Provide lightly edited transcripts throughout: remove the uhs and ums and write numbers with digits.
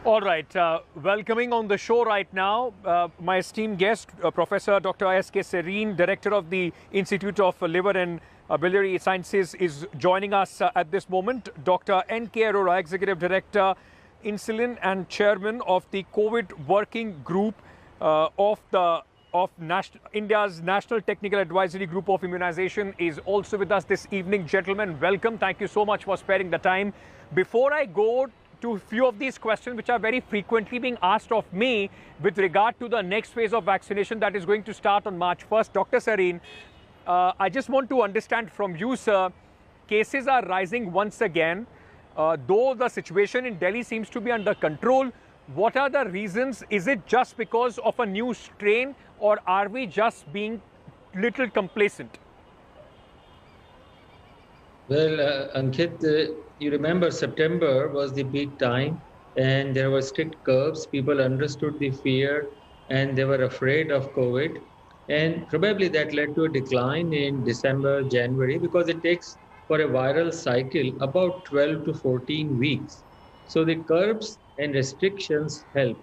All right. Welcoming on the show right now, my esteemed guest, Professor Dr. S.K. Serene, Director of the Institute of Liver and Biliary Sciences, is joining us at this moment. Dr. N.K. Arora, Executive Director, Insulin and Chairman of the COVID Working Group of India's National Technical Advisory Group of Immunization, is also with us this evening. Gentlemen, welcome. Thank you so much for sparing the time. Before I go to a few of these questions which are very frequently being asked of me with regard to the next phase of vaccination that is going to start on March 1st. Dr. Serene, I just want to understand from you, sir, cases are rising once again. Though the situation in Delhi seems to be under control, what are the reasons? Is it just because of a new strain, or are we just being little complacent? Well, Ankit, you remember September was the peak time and there were strict curbs. People understood the fear and they were afraid of COVID. And probably that led to a decline in December, January, because it takes for a viral cycle about 12 to 14 weeks. So the curbs and restrictions help.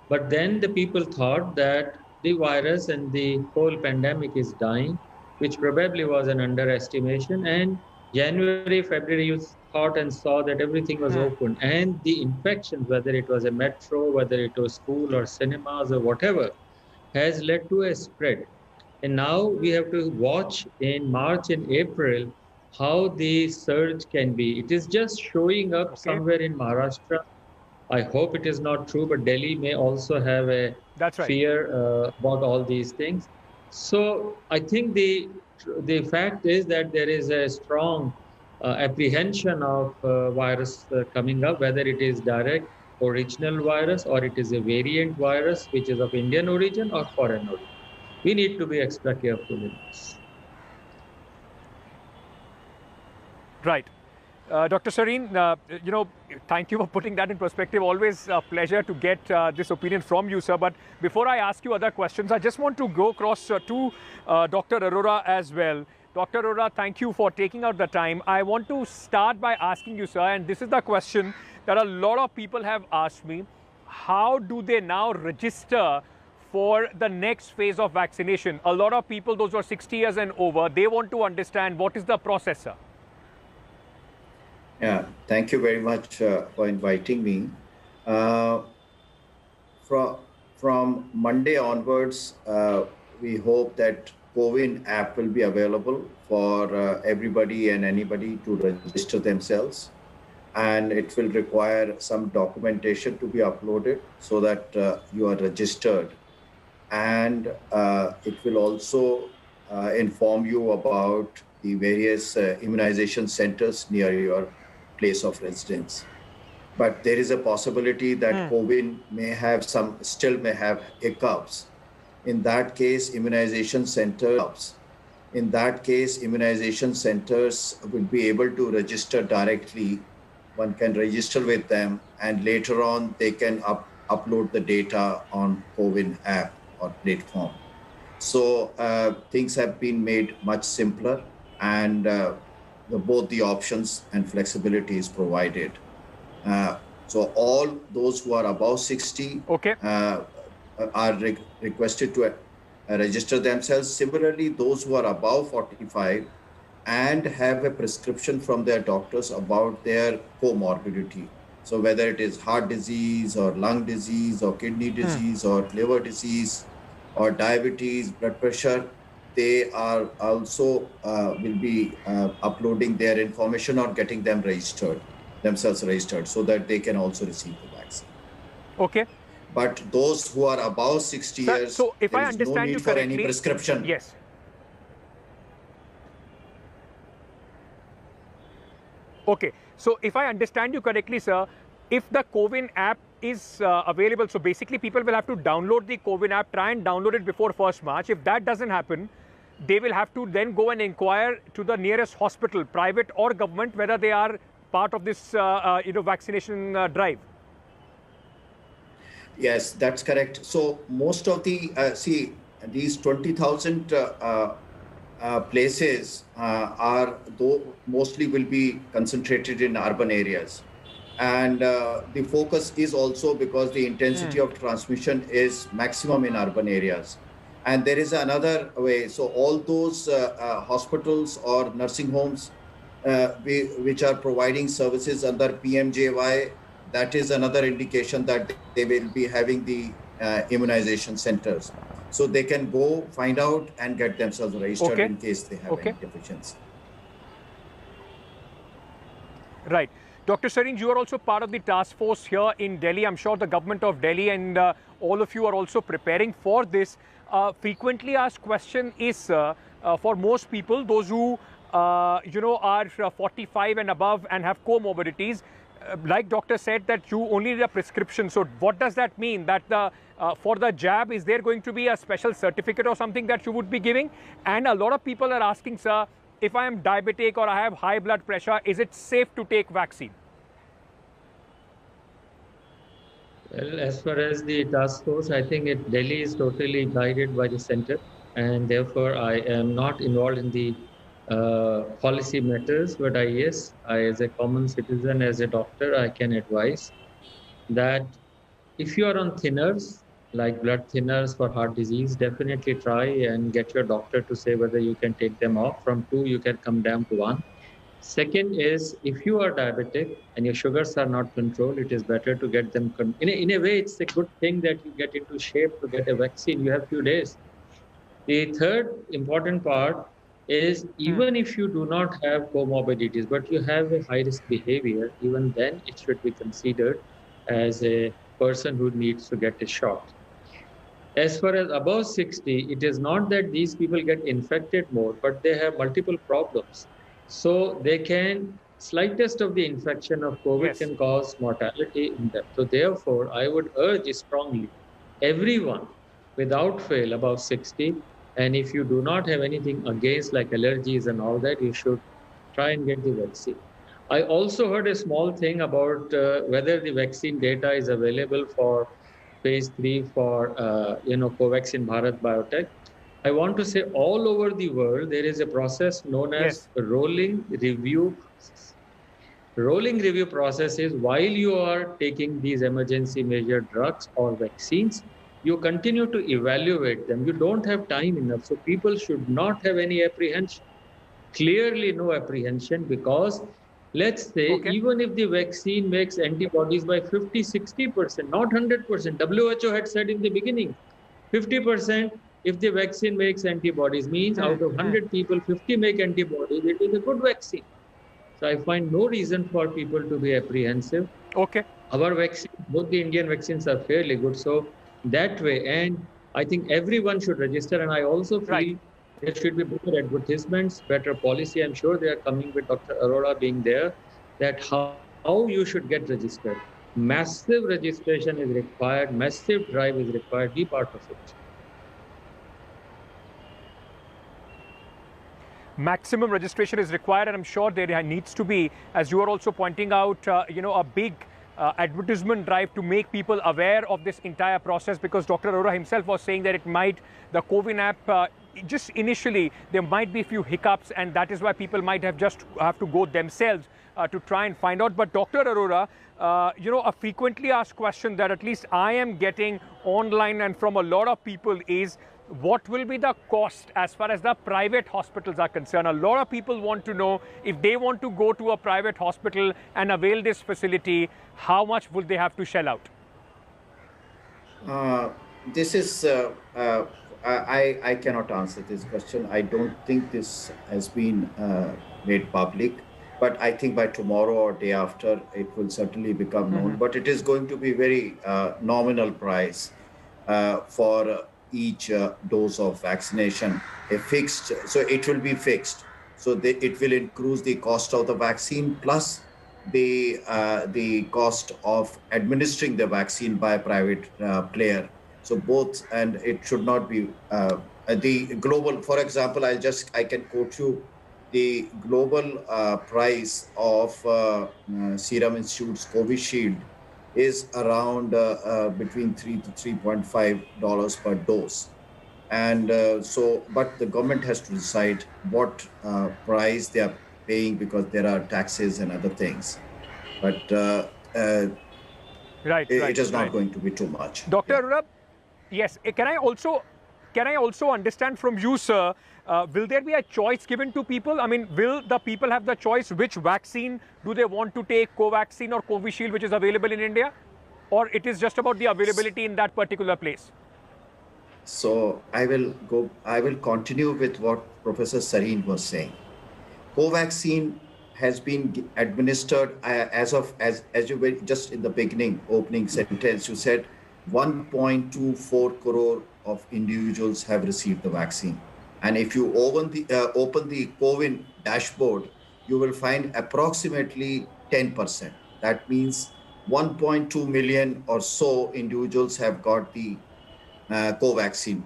But then the people thought that the virus and the whole pandemic is dying, which probably was an underestimation. And January, February, you thought and saw that everything was open. And the infections, whether it was a metro, whether it was school or cinemas or whatever, has led to a spread. And now we have to watch in March and April how the surge can be. It is just showing up somewhere in Maharashtra. I hope it is not true, but Delhi may also have a fear about all these things. So I think the fact is that there is a strong apprehension of virus coming up, whether it is direct original virus or it is a variant virus which is of Indian origin or foreign origin. We need to be extra careful in this. Right. Dr. Serene, thank you for putting that in perspective. Always a pleasure to get this opinion from you, sir. But before I ask you other questions, I just want to go across to Dr. Arora as well. Dr. Arora, thank you for taking out the time. I want to start by asking you, sir, and this is the question that a lot of people have asked me. How do they now register for the next phase of vaccination? A lot of people, those who are 60 years and over, they want to understand what is the process, sir. Yeah, thank you very much for inviting me. From Monday onwards, we hope that CoWIN app will be available for everybody and anybody to register themselves. And it will require some documentation to be uploaded so that you are registered. And it will also inform you about the various immunization centers near your place of residence. But there is a possibility that CoWIN still may have hiccups. In that case, immunization centers will be able to register directly. One can register with them, and later on they can upload the data on CoWIN app or platform. So things have been made much simpler, and both the options and flexibility is provided. So all those who are above 60 are requested to register themselves. Similarly, those who are above 45 and have a prescription from their doctors about their comorbidity. So whether it is heart disease or lung disease or kidney disease or liver disease or diabetes, blood pressure, they are also will be uploading their information or getting themselves registered so that they can also receive the vaccine. Okay. But those who are above 60 years, so if I understand no need you for correctly, any prescription. Yes. Okay. So if I understand you correctly, sir, if the CoWIN app is available, so basically people will have to download the CoWIN app, try and download it before 1st March. If that doesn't happen, they will have to then go and inquire to the nearest hospital, private or government, whether they are part of this vaccination drive. Yes, that's correct. So most of the, these 20,000 places mostly will be concentrated in urban areas. And the focus is also because the intensity of transmission is maximum in urban areas. And there is another way. So all those hospitals or nursing homes which are providing services under PMJY, that is another indication that they will be having the immunization centers. So they can go find out and get themselves registered in case they have any deficiency. Right. Dr. Sarin, you are also part of the task force here in Delhi. I'm sure the government of Delhi and all of you are also preparing for this. Frequently asked question is for most people, those who are 45 and above and have comorbidities, like doctor said that you only need a prescription. So what does that mean? That the for the jab, is there going to be a special certificate or something that you would be giving? And a lot of people are asking, sir, if I am diabetic or I have high blood pressure, is it safe to take vaccine? Well, as far as the task force, I think Delhi is totally guided by the center, and therefore I am not involved in the policy matters. But yes, as a common citizen, as a doctor, I can advise that if you are on thinners, like blood thinners for heart disease, definitely try and get your doctor to say whether you can take them off. From 2, you can come down to 1. Second is, if you are diabetic and your sugars are not controlled, it is better to get them. In a way, it's a good thing that you get into shape to get a vaccine. You have few days. The third important part is, even if you do not have comorbidities, but you have a high-risk behavior, even then it should be considered as a person who needs to get a shot. As far as above 60, it is not that these people get infected more, but they have multiple problems. So they can, slightest of the infection of COVID can cause mortality in them. So therefore, I would urge strongly everyone without fail above 60, and if you do not have anything against like allergies and all that, you should try and get the vaccine. I also heard a small thing about whether the vaccine data is available for phase 3 for Covaxin Bharat Biotech. I want to say all over the world, there is a process known as rolling review process. Rolling review process is, while you are taking these emergency measure drugs or vaccines, you continue to evaluate them. You don't have time enough. So people should not have any apprehension. Clearly no apprehension, because let's say even if the vaccine makes antibodies by 50, 60%, not 100%, WHO had said in the beginning, 50%, if the vaccine makes antibodies, means out of 100 people, 50 make antibodies, it is a good vaccine. So I find no reason for people to be apprehensive. Our vaccine, both the Indian vaccines are fairly good. So that way, and I think everyone should register. And I also feel there should be better advertisements, better policy. I'm sure they are coming with Dr. Arora being there, that how you should get registered. Massive registration is required, massive drive is required, be part of it. Maximum registration is required, and I'm sure there needs to be, as you are also pointing out, a big advertisement drive to make people aware of this entire process, because Dr. Arora himself was saying that the CoWIN app, just initially, there might be a few hiccups, and that is why people might have to go themselves to try and find out. But Dr. Arora, a frequently asked question that at least I am getting online and from a lot of people is, what will be the cost as far as the private hospitals are concerned? A lot of people want to know, if they want to go to a private hospital and avail this facility, how much will they have to shell out? This is, I cannot answer this question. I don't think this has been made public, but I think by tomorrow or day after, it will certainly become known. But it is going to be very nominal price for each dose of vaccination, so it will be fixed. So it will increase the cost of the vaccine plus the cost of administering the vaccine by a private player. So both, and it should not be the global. For example, I can quote you the global price of Serum Institute's Covishield is around between $3 to $3.5 per dose. And but the government has to decide what price they are paying, because there are taxes and other things. But uh, Right, it right, is not right. going to be too much. Dr. Yeah. Arora, yes, can I also understand from you, sir, will there be a choice given to people? I mean, will the people have the choice which vaccine do they want to take, Covaxin or Covishield, which is available in India? Or it is just about the availability in that particular place? So I will continue with what Professor Sareen was saying. Covaxin has been administered as you were just in the beginning opening sentence. You said 1.24 crore of individuals have received the vaccine, and if you open the CoWIN dashboard, you will find approximately 10%. That means 1.2 million or so individuals have got the Covaxin.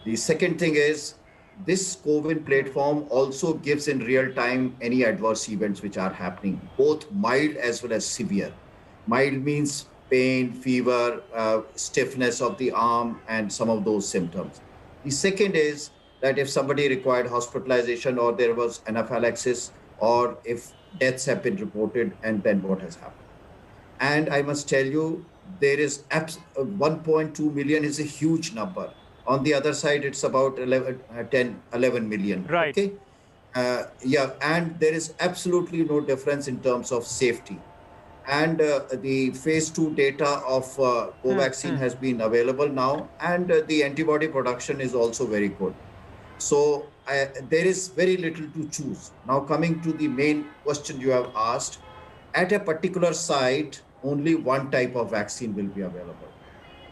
The second thing is this CoWIN platform also gives in real time any adverse events which are happening, both mild as well as severe. Mild means pain, fever, stiffness of the arm, and some of those symptoms. The second is that if somebody required hospitalization or there was anaphylaxis or if deaths have been reported, and then what has happened. And I must tell you, there is 1.2 million is a huge number. On the other side, it's about 11 million. Right. Okay. Yeah. And there is absolutely no difference in terms of safety. And the phase 2 data of Covaxin has been available now. And the antibody production is also very good. So there is very little to choose. Now, coming to the main question you have asked, at a particular site, only one type of vaccine will be available.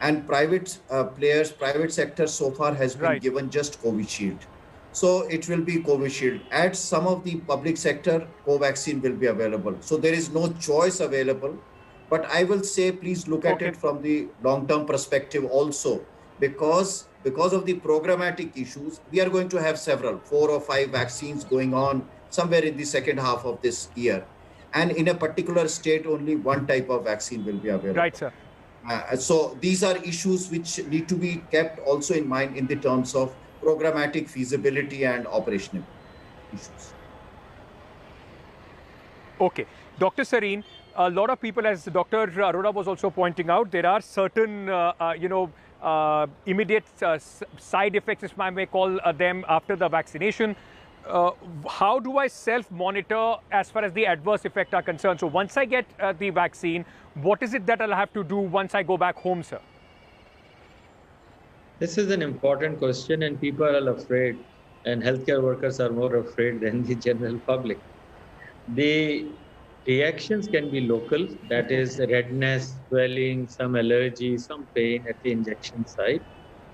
And private players, private sector so far has been Right. given just Covishield. So it will be Covishield. At some of the public sector, Covaxin will be available. So there is no choice available. But I will say, please look at it from the long-term perspective also, because of the programmatic issues, we are going to have 4 or 5 vaccines going on somewhere in the second half of this year. And in a particular state, only one type of vaccine will be available. Right, sir. So these are issues which need to be kept also in mind in the terms of programmatic feasibility and operational issues. Okay. Dr. Sareen, a lot of people, as Dr. Arora was also pointing out, there are certain, immediate side effects, if I may call them, after the vaccination. How do I self-monitor as far as the adverse effects are concerned? So once I get the vaccine, what is it that I'll have to do once I go back home, sir? This is an important question, and people are afraid, and healthcare workers are more afraid than the general public. The reactions can be local, that is redness, swelling, some allergy, some pain at the injection site.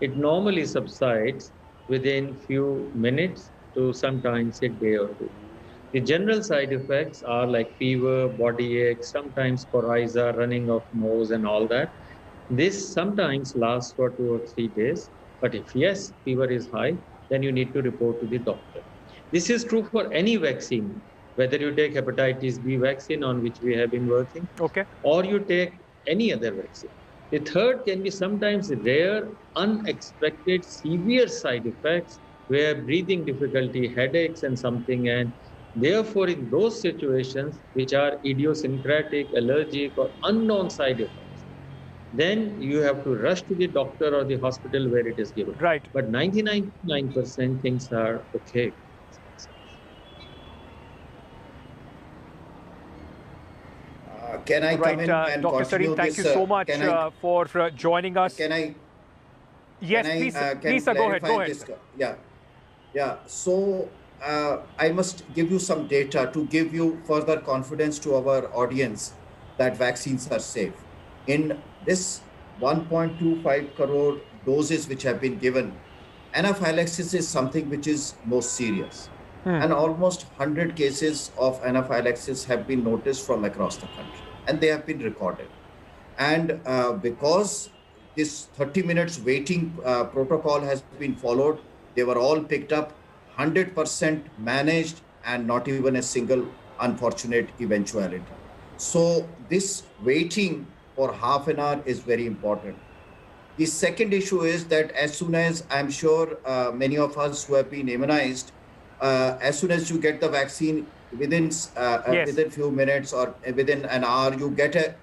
It normally subsides within few minutes to sometimes a day or two. The general side effects are like fever, body ache, sometimes coryza, running of nose and all that. This sometimes lasts for 2 or 3 days. But if yes, fever is high, then you need to report to the doctor. This is true for any vaccine, whether you take hepatitis B vaccine on which we have been working, okay, or you take any other vaccine. The third can be sometimes rare, unexpected, severe side effects where breathing difficulty, headaches and something, and therefore in those situations which are idiosyncratic, allergic or unknown side effects, then you have to rush to the doctor or the hospital where it is given. right. But 99% things are okay. Can I come in and Dr. continue Sareen, thank this? you so much for joining us. Can I? Yes, can please, I, please, sir, go ahead. Go ahead. Yeah, yeah. So I must give you some data to give you further confidence to our audience that vaccines are safe. In this 1.25 crore doses which have been given, anaphylaxis is something which is most serious. And almost 100 cases of anaphylaxis have been noticed from across the country, and they have been recorded. And because this 30 minutes waiting protocol has been followed, they were all picked up, 100% managed, and not even a single unfortunate eventuality. So this waiting for half an hour is very important. The second issue is that as soon as I'm sure many of us who have been immunized, as soon as you get the vaccine, within Yes. within few minutes or within an hour, you get a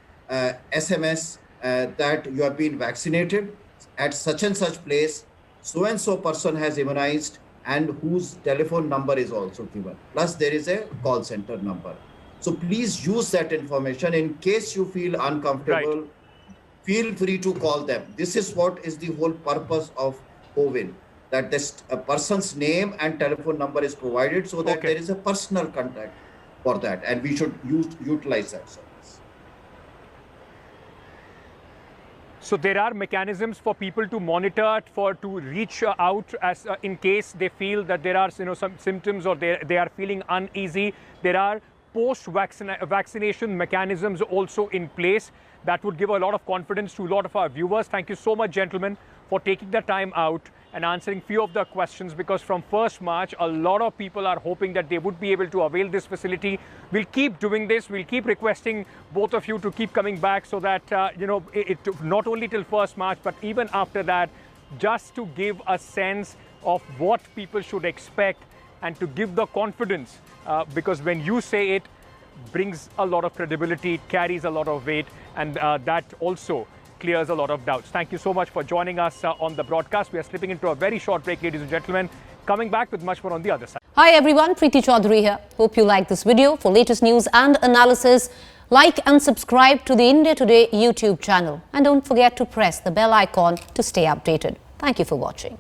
SMS that you have been vaccinated at such and such place. So and so person has immunized, and whose telephone number is also given. Plus, there is a call center number. So please use that information. In case you feel uncomfortable, feel free to call them. This is what is the whole purpose of CoWIN, that this a person's name and telephone number is provided so that there is a personal contact for that, and we should utilize that service. So there are mechanisms for people to monitor, to reach out as in case they feel that there are some symptoms or they are feeling uneasy. There are post-vaccination mechanisms also in place that would give a lot of confidence to a lot of our viewers. Thank you so much, gentlemen, for taking the time out and answering few of the questions, because from 1st March, a lot of people are hoping that they would be able to avail this facility. We'll keep doing this. We'll keep requesting both of you to keep coming back so that, not only till 1st March, but even after that, just to give a sense of what people should expect and to give the confidence, because when you say it, brings a lot of credibility, it carries a lot of weight, and that also clears a lot of doubts. Thank you so much for joining us on the broadcast. We are slipping into a very short break, ladies and gentlemen. Coming back with much more on the other side. Hi everyone, Preeti Chaudhary here. Hope you like this video. For latest news and analysis, like and subscribe to the India Today YouTube channel. And don't forget to press the bell icon to stay updated. Thank you for watching.